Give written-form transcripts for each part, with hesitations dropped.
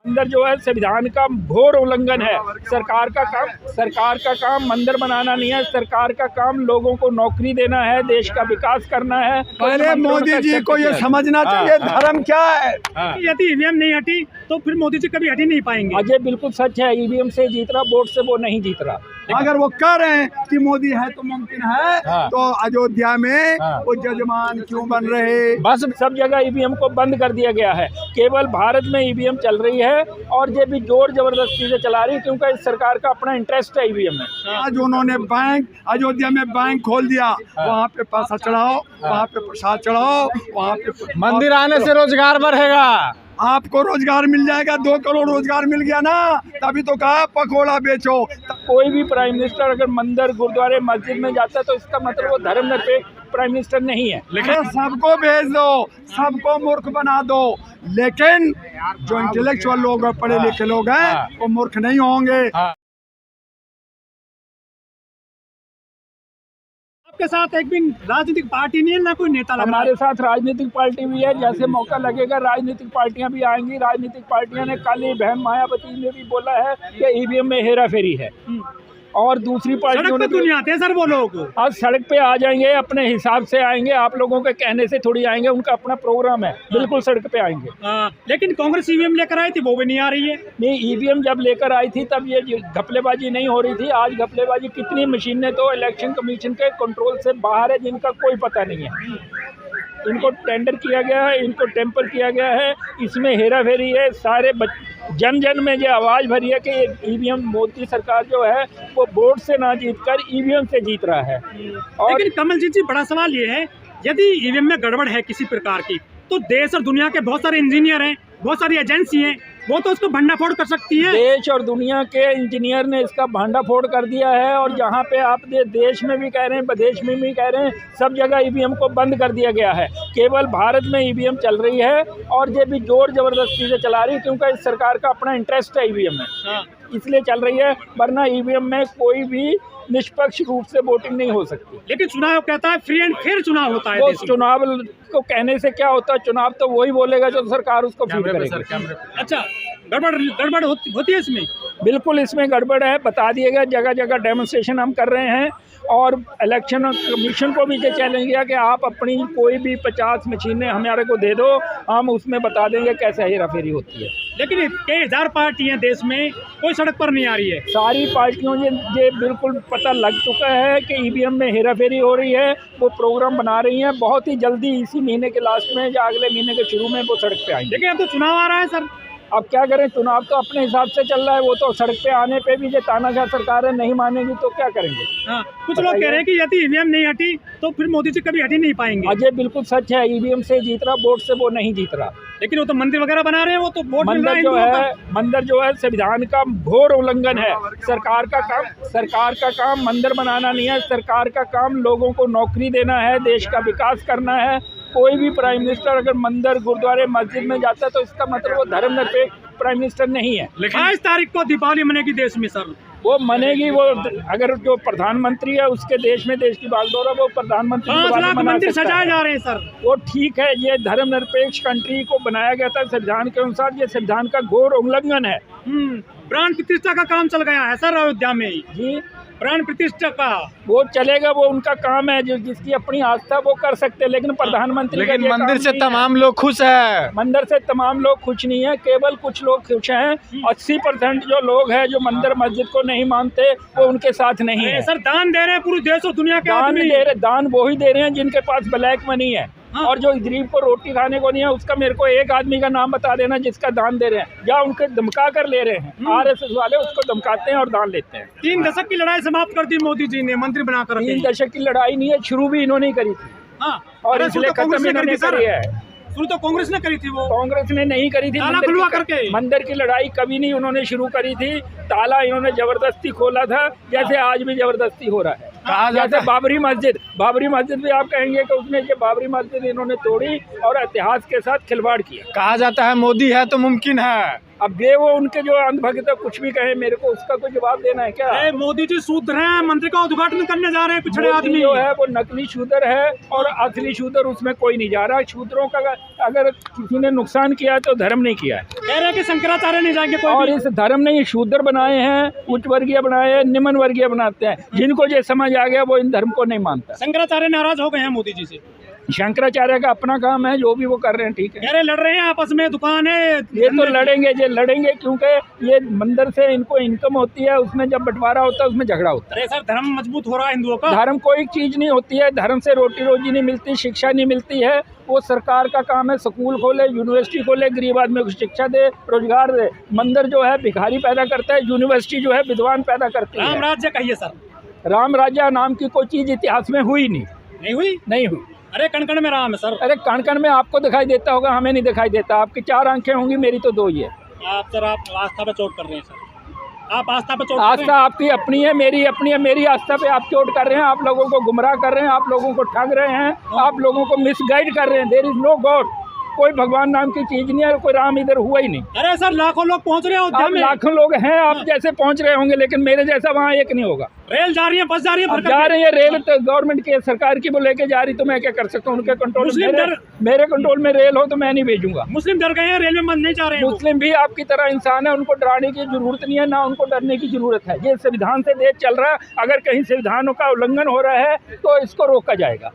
अंदर जो है संविधान का घोर उल्लंघन है। सरकार का काम मंदिर बनाना नहीं है। सरकार का काम लोगों को नौकरी देना है, देश का विकास करना है। पहले मोदी जी को ये समझना चाहिए धर्म क्या है। यदि ईवीएम नहीं हटी तो फिर मोदी जी कभी हटी नहीं पाएंगे। अजय बिल्कुल सच है, ईवीएम से जीत रहा, वोट से वो नहीं जीत रहा। अगर वो कह रहे हैं कि मोदी है तो मुमकिन है, तो अयोध्या में वो जजमान क्यों बन रहे? बस सब जगह ईवीएम को बंद कर दिया गया है, केवल भारत में ईवीएम चल रही है और ये भी जोर जबरदस्ती से चला रही है, क्योंकि इस सरकार का अपना इंटरेस्ट है ईवीएम में। आज उन्होंने अयोध्या में बैंक खोल दिया, वहाँ पे पैसा चढ़ाओ, वहाँ पे प्रसाद चढ़ाओ, वहाँ पे मंदिर आने से रोजगार बढ़ेगा। आपको रोजगार मिल जाएगा। 2 करोड़ रोजगार मिल गया ना, तभी तो कहा पकोड़ा बेचो। कोई भी प्राइम मिनिस्टर अगर मंदिर, गुरुद्वारे, मस्जिद में जाता है तो इसका मतलब वो धर्मनिरपेक्ष प्राइम मिनिस्टर नहीं है। लेकिन सबको भेज दो, सबको मूर्ख बना दो, लेकिन जो इंटेलेक्चुअल लोग हैं, पढ़े लिखे लोग हैं, वो मूर्ख नहीं होंगे। आपके साथ एक भी राजनीतिक पार्टी नहीं है, ना कोई नेता लग रहा है। हमारे साथ राजनीतिक पार्टी भी है, जैसे मौका लगेगा राजनीतिक पार्टियां भी आएंगी। राजनीतिक पार्टियां ने कल ही बहन मायावती ने भी बोला है कि ईवीएम में हेरा फेरी है, और दूसरी पार्टियों ने नहीं आते हैं सर वो लोग। आज सड़क पे आ जाएंगे, अपने हिसाब से आएंगे, आप लोगों के कहने से थोड़ी आएंगे, उनका अपना प्रोग्राम है, बिल्कुल सड़क पे आएंगे। लेकिन कांग्रेस ईवीएम लेकर आई थी, वो भी नहीं आ रही है। नहीं, ईवीएम जब लेकर आई थी तब ये घपलेबाजी नहीं हो रही थी। आज घपलेबाजी कितनी मशीनें तो इलेक्शन कमीशन के कंट्रोल से बाहर है, जिनका कोई पता नहीं है। इनको टेंडर किया गया है, इनको टेम्पर किया गया है, इसमें हेरा फेरी है। सारे जन जन में ये आवाज़ भरी है कि ईवीएम, मोदी सरकार जो है वो वोट से ना जीतकर ईवीएम से जीत रहा है। और लेकिन कमलजीत जी, बड़ा सवाल ये है, यदि ईवीएम में गड़बड़ है किसी प्रकार की, तो देश और दुनिया के बहुत सारे इंजीनियर हैं, बहुत सारी एजेंसी हैं, वो तो उसको भंडाफोड़ कर सकती है। देश और दुनिया के इंजीनियर ने इसका भंडाफोड़ कर दिया है, और जहाँ पे आप देश में भी कह रहे हैं, विदेश में भी कह रहे हैं, सब जगह ईवीएम को बंद कर दिया गया है। केवल भारत में ईवीएम चल रही है, और ये भी जोर जबरदस्ती से चला रही है, क्योंकि इस सरकार का अपना इंटरेस्ट है ईवीएम में, इसलिए चल रही है। वरना ईवीएम में कोई भी निष्पक्ष रूप से वोटिंग नहीं हो सकती। लेकिन चुनाव कहता है फ्री एंड फेयर चुनाव होता है। वो चुनाव को कहने से क्या होता है, चुनाव तो वही बोलेगा जो सरकार उसको फीड करेगी। अच्छा, गड़बड़ होती है इसमें? बिल्कुल इसमें गड़बड़ है, बता दिएगा। जगह जगह डेमोन्स्ट्रेशन हम कर रहे हैं, और इलेक्शन कमीशन को भी ये चैलेंज किया कि आप अपनी कोई भी 50 मशीनें हमारे को दे दो, हम उसमें बता देंगे कैसे हेरा फेरी होती है। लेकिन कई हजार पार्टियां देश में, कोई सड़क पर नहीं आ रही है। सारी पार्टियों ये बिल्कुल पता लग चुका है कि ईवीएम में हेरा फेरी हो रही है। वो प्रोग्राम बना रही हैं, बहुत ही जल्दी इसी महीने के लास्ट में या अगले महीने के शुरू में वो सड़क पे आएंगे। लेकिन अब तो चुनाव आ रहा है सर, अब क्या करें, चुनाव तो अपने हिसाब से चल रहा है। वो तो सड़क पे आने पे भी जो तानाशाह सरकार है, नहीं मानेगी तो क्या करेंगे। कुछ लोग कह रहे हैं कि यदि ईवीएम नहीं हटी तो फिर मोदी जी कभी हटी नहीं पाएंगे। अजय बिल्कुल सच है, ईवीएम से जीत रहा, वोट से वो नहीं जीत रहा। लेकिन वो तो मंदिर वगैरह बना रहे हैं, वो तो वोट मंदिर जो है संविधान का घोर उल्लंघन है। सरकार का काम मंदिर बनाना नहीं है। सरकार का काम लोगों को नौकरी देना है, देश का विकास करना है। कोई भी प्राइम मिनिस्टर अगर मंदिर, गुरुद्वारे, मस्जिद में जाता है तो इसका मतलब वो धर्मनिरपेक्ष प्राइम मिनिस्टर नहीं है। 22 तारीख को दीपावली मनेगी देश में सर, वो मनेगी। वो अगर जो प्रधानमंत्री है उसके देश में देश की बागडोर है, वो प्रधानमंत्री 5 लाख मंदिर सजाए जा रहे हैं सर। वो ठीक है, ये धर्मनिरपेक्ष कंट्री को बनाया गया था संविधान के अनुसार। ये संविधान का घोर उल्लंघन है। प्राण प्रतिष्ठा का काम चल गया है सर अयोध्या में जी। प्राण प्रतिष्ठा का वो चलेगा, वो उनका काम है, जो जिसकी अपनी आस्था वो कर सकते हैं। लेकिन प्रधानमंत्री लेकिन मंदिर से तमाम लोग खुश है। मंदिर से तमाम लोग खुश नहीं है, केवल कुछ लोग खुश हैं। 80% जो लोग हैं जो मंदिर मस्जिद को नहीं मानते, वो उनके साथ नहीं है। सर दान दे रहे हैं पूरे देश और दुनिया के आदमी दे रहे, दान वो ही दे रहे हैं जिनके पास ब्लैक मनी है। और जो गरीब को रोटी खाने को नहीं है, उसका मेरे को एक आदमी का नाम बता देना जिसका दान दे रहे हैं, या उनके धमका कर ले रहे हैं। आरएसएस वाले उसको धमकाते हैं और दान लेते हैं। 3 दशक की लड़ाई समाप्त कर दी मोदी जी ने, मंत्री बनाकर। 3 दशक की लड़ाई नहीं है, शुरू भी इन्होंने ही करी थी। और इसलिए खत्म इन्होंने करी है। शुरू तो कांग्रेस ने करी थी, वो कांग्रेस ने नहीं करी थी। मंदिर की लड़ाई कभी नहीं उन्होंने शुरू करी थी। ताला इन्होंने जबरदस्ती खोला था, जैसे आज भी जबरदस्ती हो रहा है। जैसे बाबरी मस्जिद भी आप कहेंगे कि उसने ये बाबरी मस्जिद इन्होंने तोड़ी और इतिहास के साथ खिलवाड़ किया। कहा जाता है मोदी है तो मुमकिन है। अब ये वो उनके जो अंधभक्त है कुछ भी कहे, मेरे को उसका कोई जवाब देना है क्या? मोदी जी शूद्र हैं, मंदिर का उद्घाटन करने जा रहे हैं, पिछड़े मोदी आदमी जो है वो नकली शूद्र है और असली शूद्र उसमें कोई नहीं जा रहा। शूद्रों का अगर किसी ने नुकसान किया है तो धर्म नहीं किया है। कह रहे हैं कि शंकराचार्य नहीं जाएंगे कोई और भी। इस धर्म ने ये शूद्र बनाए हैं, उच्च वर्गीय बनाए हैं, निम्न वर्गीय बनाते हैं। जिनको ये समझ आ गया वो इन धर्म को नहीं मानता। शंकराचार्य नाराज हो गए हैं मोदी जी से। शंकराचार्य का अपना काम है, जो भी वो कर रहे हैं ठीक है। कह रहे लड़ रहे हैं आपस में, दुकान है ये तो लड़ेंगे क्योंकि ये मंदिर से इनको इनकम होती है, उसमें जब बंटवारा होता है उसमें झगड़ा होता है। अरे सर धर्म मजबूत हो रहा है हिंदुओं का। धर्म कोई चीज नहीं होती है, धर्म से रोटी रोजी नहीं मिलती, शिक्षा नहीं मिलती है। वो सरकार का काम है, स्कूल खोले, यूनिवर्सिटी खोले, गरीब आदमी को शिक्षा दे, रोजगार दे। मंदिर जो है भिखारी पैदा करता है, यूनिवर्सिटी जो है विद्वान पैदा करती है। राम राज्य कहिए सर। राम राज्य नाम की कोई चीज इतिहास में हुई नहीं हुई। अरे कण में राम है सर। अरे कण में आपको दिखाई देता होगा, हमें नहीं दिखाई देता। आपकी 4 आंखें होंगी, मेरी तो 2 ही है। आप आस्था पे चोट कर रहे हैं सर। आप आस्था पे चोट आस्था आपकी अपनी है, मेरी अपनी है। मेरी आस्था पे आप चोट कर रहे हैं, आप लोगों को गुमराह कर रहे हैं, आप लोगों को ठग रहे हैं, आप लोगों को मिसगाइड कर रहे हैं। देयर इज नो गॉड, कोई भगवान नाम की चीज नहीं है, कोई राम इधर हुआ ही नहीं। अरे सर लाखों लोग पहुंच रहे हैं अयोध्या में। लाखों लोग हैं, आप जैसे पहुंच रहे होंगे, लेकिन मेरे जैसा वहाँ एक नहीं होगा। रेल जा रही है, बस जा रही है, जा रही है रेल, तो गवर्नमेंट की सरकार की वो लेके जा रही, तो मैं क्या कर सकता हूँ? उनके कंट्रोल मेरे कंट्रोल में रेल हो तो मैं नहीं भेजूंगा। मुस्लिम डर गए हैं, रेल में नहीं जा रहे हैं। मुस्लिम भी आपकी तरह इंसान है, उनको डराने की जरूरत नहीं है, ना उनको डरने की जरूरत है। ये संविधान से देश चल रहा है, अगर कहीं संविधानों का उल्लंघन हो रहा है तो इसको रोका जाएगा।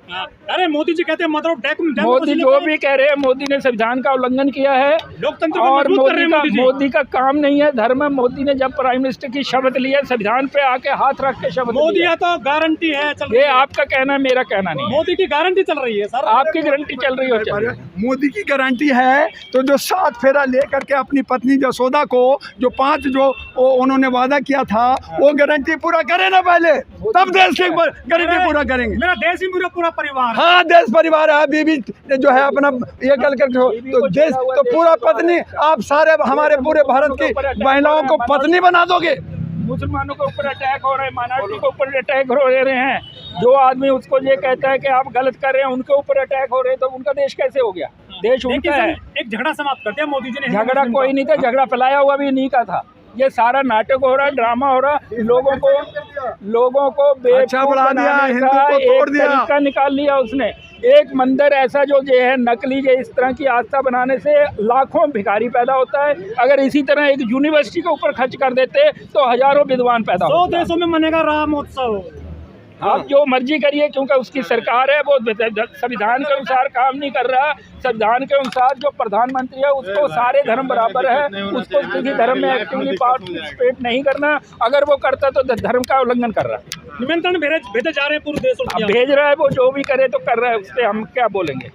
अरे मोदी जी कहते हैं मोदी जो भी कह रहे हैं, मोदी ने संविधान का उल्लंघन किया है लोकतंत्र और मोदी का काम नहीं है धर्म है। मोदी ने जब प्राइम मिनिस्टर की शपथ ली है, संविधान पे आके हाथ रख के शपथ मोदी है तो गारंटी है। ये आपका कहना है, मेरा कहना नहीं। मोदी की गारंटी चल रही है सर। आपकी गारंटी चल रही है। मोदी की गारंटी है तो जो 7 फेरा लेकर के अपनी पत्नी जसोदा को जो 5 जो उन्होंने वादा किया था, वो गारंटी पूरा करे ना पहले, तब देश की गारंटी पूरा करेंगे। मेरा देश ही पूरा परिवार। हाँ देश परिवार है। बीबी जो है अपना ये कल कर तो देश तो पूरा पत्नी, आप सारे हमारे पूरे भारत की महिलाओं को पत्नी बना दोगे। मुसलमानों के ऊपर अटैक हो रहे हैं, माइनॉरिटी के ऊपर अटैक हो रहे हैं। जो आदमी उसको ये कहता है कि आप गलत कर रहे हैं, उनके ऊपर अटैक हो रहे हैं, तो उनका देश कैसे हो गया? देश उनका है। एक झगड़ा समाप्त कर दिया मोदी जी ने। झगड़ा कोई नहीं था, झगड़ा फैलाया हुआ भी नहीं का था। ये सारा नाटक हो रहा है, ड्रामा हो रहा है। लोगों को अच्छा बढ़ा दिया, हिंदू को तोड़ दिया, तरीका निकाल लिया उसने। एक मंदिर ऐसा जो है नकली, जो इस तरह की आस्था बनाने से लाखों भिखारी पैदा होता है। अगर इसी तरह एक यूनिवर्सिटी के ऊपर खर्च कर देते तो हजारों विद्वान पैदा होते। 100 देशों में मनेगा रामोत्सव। आप जो मर्जी करिए, क्योंकि उसकी सरकार है, वो संविधान के अनुसार काम नहीं कर रहा। संविधान के अनुसार जो प्रधानमंत्री है उसको सारे धर्म बराबर है, उसको किसी धर्म में एक्टिवली पार्टिसिपेट नहीं करना। अगर वो करता तो धर्म का उल्लंघन कर रहा है। निमंत्रण भेजे जा रहे हैं पूरे देश। भेज रहा है, वो जो भी करे तो कर रहा है, उस पर हम क्या बोलेंगे?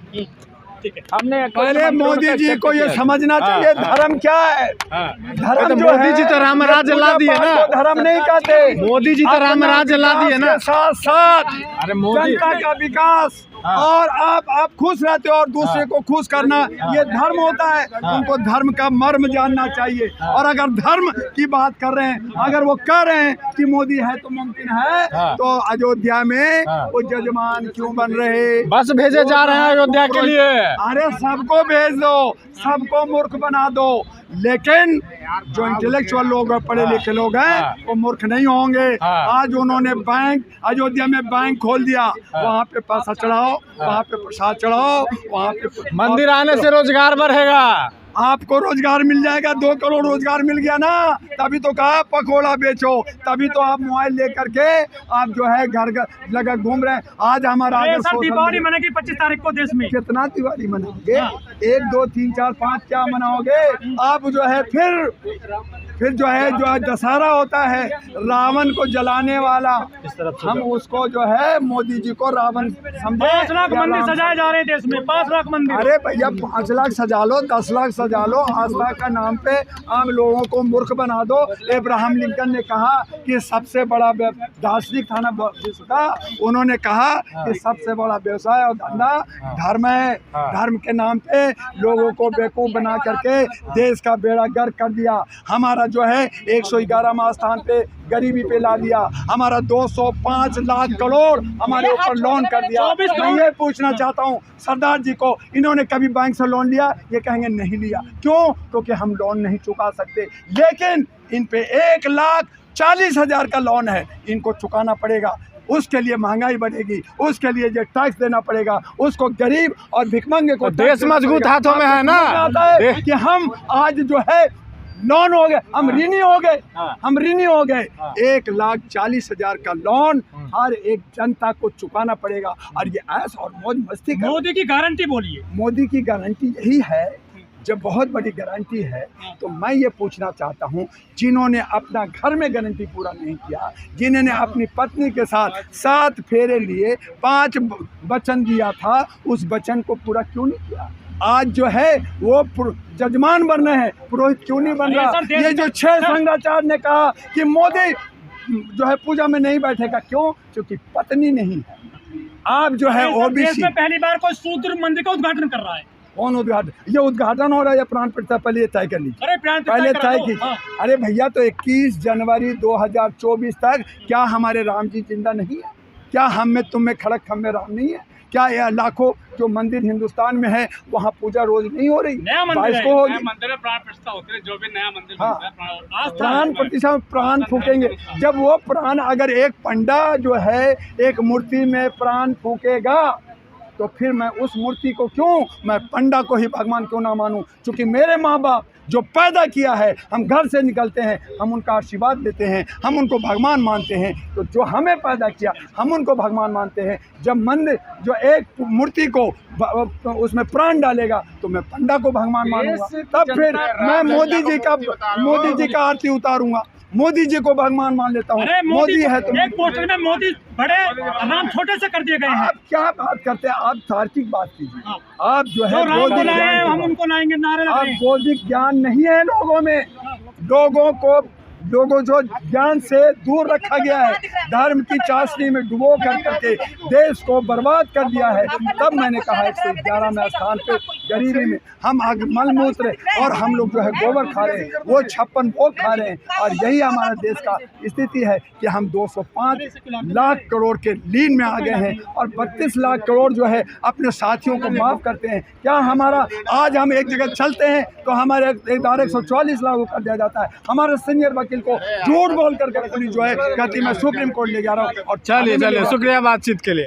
ठीक है। हमने पहले मोदी जी को ये समझना चाहिए धर्म क्या है। धर्म जो मोदी जी तो राम राज्य ला दिए ना, धर्म नहीं कहते। मोदी जी तो राम राज्य ला दिए ना। साथ साथ अरे मोदी जनता का विकास और आप खुश रहते हो और दूसरे को खुश करना, ये धर्म होता है। उनको धर्म का मर्म जानना चाहिए। और अगर धर्म की बात कर रहे हैं, अगर वो कह रहे हैं कि मोदी है तो मुमकिन है, तो अयोध्या में वो जजमान क्यों बन रहे? बस भेजे जा रहे हैं अयोध्या के लिए। अरे सबको भेज दो, सबको मूर्ख बना दो, लेकिन जो इंटेलेक्चुअल लोग पढ़े लिखे लोग हैं वो मूर्ख नहीं होंगे। आज उन्होंने बैंक, अयोध्या में बैंक खोल दिया, वहाँ पे पैसा चढ़ाओ, वहाँ पे प्रसाद चढ़ाओ, वहाँ पे मंदिर आने से रोजगार बढ़ेगा। आपको रोजगार मिल जाएगा। 2 करोड़ रोजगार मिल गया ना, तभी तो कहा पकोड़ा बेचो, तभी तो आप मोबाइल लेकर के आप जो है घर लगा घूम रहे हैं। आज हमारा दीपावली मनेगी 25 तारीख को देश में। कितना दिवाली मनाओगे? 1 2 3 4 5 क्या मनाओगे आप? जो है फिर जो है दशहरा होता है, रावण को जलाने वाला, हम उसको जो है मोदी जी को रावण समझे। 5 लाख मंदिर सजाए जा रहे हैं देश में, 5 लाख मंदिर। अरे भैया 5 लाख सजा लो, 10 लाख सजा लो, आस्था का नाम पे आम लोगों को मूर्ख बना दो। अब्राहम लिंकन ने कहा कि सबसे बड़ा दार्शनिक था ना का, उन्होंने कहा कि सबसे बड़ा व्यवसाय और धंधा धर्म है। धर्म के नाम पे लोगों को बेवकूफ बना करके देश का बेड़ा गर्क कर दिया। हमारा जो है 111वां स्थान पे गरीबी पे ला दिया, हमारा 205 लाख करोड़ हमारे ऊपर लोन कर दिया। मैं ये पूछना चाहता हूँ सरदार जी को, इन्होंने कभी बैंक से लोन लिया? ये कहेंगे नहीं लिया। क्यों? क्योंकि हम लोन नहीं चुका सकते। लेकिन इन पे 1,40,000 का लोन है, इनको चुकाना पड़ेगा। उसके लिए महंगाई बढ़ेगी, उसके लिए जो टैक्स देना पड़ेगा, उसको गरीब और भिखमंगे को तो देश मजबूत हाथों में है ना। आता है कि हम आज जो है लोन हो गए, हम ऋणी हो गए, हम ऋणी हो गए। 1,40,000 का लोन हर एक जनता को चुकाना पड़ेगा। और ये ऐश और मौज मस्ती कर, मोदी की गारंटी बोलिए। मोदी की गारंटी यही है, जब बहुत बड़ी गारंटी है तो मैं ये पूछना चाहता हूँ, जिन्होंने अपना घर में गारंटी पूरा नहीं किया, जिन्होंने अपनी पत्नी के साथ 7 फेरे लिए, 5 वचन दिया था, उस वचन को पूरा क्यों नहीं किया? आज जो है वो जजमान बन रहे हैं, पुरोहित क्यों नहीं बन रहा? ये जो 6 संघाचार्य ने कहा कि मोदी जो है पूजा में नहीं बैठेगा, क्यों? क्योंकि पत्नी नहीं है। आप जो है ओबीसी में पहली बार कोई शूद्र मंदिर का उद्घाटन कर रहा है। कौन उद्घाटन? ये उद्घाटन हो रहा है या प्राण प्रतिष्ठा? पहले ये तय कर लीजिए, अरे प्राण पहले प्रतिष्ठा तय करा दो। कीजिए। हाँ। अरे भैया, तो 21 जनवरी 2024 तक क्या हमारे राम जी जिंदा नहीं है? क्या हम में तुम में खड़क हम में राम नहीं है? क्या ये लाखों जो मंदिर हिंदुस्तान में है वहाँ पूजा रोज नहीं हो रही? नया मंदिर 22 है, को होगी। मंदिर में प्राण प्रतिष्ठा होती है, जो भी नया मंदिर हाँ, बनता है, प्राण प्रतिष्ठा में प्राण फूकेंगे। जब वो प्राण, अगर एक पंडा जो है एक मूर्ति में प्राण फूकेगा तो फिर मैं उस मूर्ति को क्यों, मैं पंडा को ही भगवान क्यों ना मानूं? क्योंकि मेरे माँ बाप जो पैदा किया है, हम घर से निकलते हैं, हम उनका आशीर्वाद देते हैं, हम उनको भगवान मानते हैं। तो जो हमें पैदा किया, हम उनको भगवान मानते हैं। जब मंदिर जो एक मूर्ति को उसमें प्राण डालेगा तो मैं पंडा को भगवान मानूंगा। तब फिर मैं मोदी जी का आरती उतारूंगा, मोदी जी को भगवान मान लेता हूँ। मोदी है तो एक पोस्टर में मोदी बड़े नाम छोटे से कर दिए गए हैं। आप क्या बात करते हैं? आप तार्किक बात कीजिए। आप जो है राम बौद्धिक बुलाए ज्ञान हम उनको लाएंगे, नारे लग आप रहे हैं। बौद्धिक ज्ञान नहीं है लोगों में। लोगों जो ज्ञान से दूर रखा गया है, धर्म की चाशनी में डुबो करके देश को बर्बाद कर दिया है। तब मैंने कहा 111वें स्थान पे गरीबी में हम मलमूत्र और हम लोग जो है गोबर खा रहे हैं, वो 56 भोग खा रहे हैं। और यही हमारा देश का स्थिति है कि हम 205 लाख करोड़ के लीन में आ गए हैं और 32 लाख करोड़ जो है अपने साथियों को माफ़ करते हैं। क्या हमारा आज हम एक जगह चलते हैं तो हमारे इदारे 144 लाख कर दिया जाता है। हमारे सीनियर वकील को झूठ बोल करके पुलिस जो है कहती मैं सुप्रीम कोर्ट ले जा रहा हूँ। और चलिए शुक्रिया बातचीत के लिए।